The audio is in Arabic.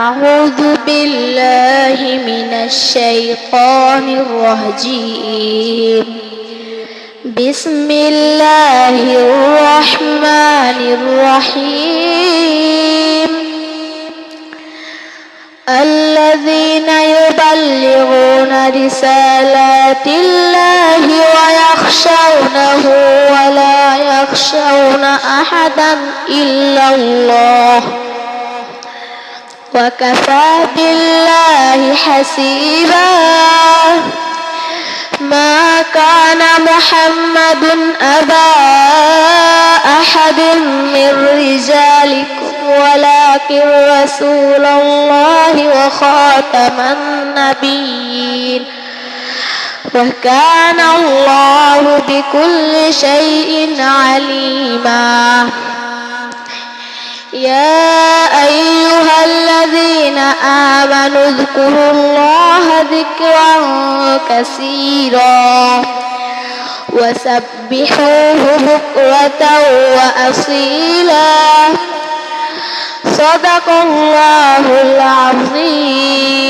أعوذ بالله من الشيطان الرجيم بسم الله الرحمن الرحيم الذين يبلغون رسالات الله ويخشونه ولا يخشون أحدا إلا الله وكفى بالله حسيبا ما كان محمد أبا أحد من رجالكم ولكن رسول الله وخاتم النبيين وكان الله بكل شيء عليما يا أيها الذين آمنوا اذكروا الله ذكرا كثيرا وسبحوه بكرة وأصيلا صدق الله العظيم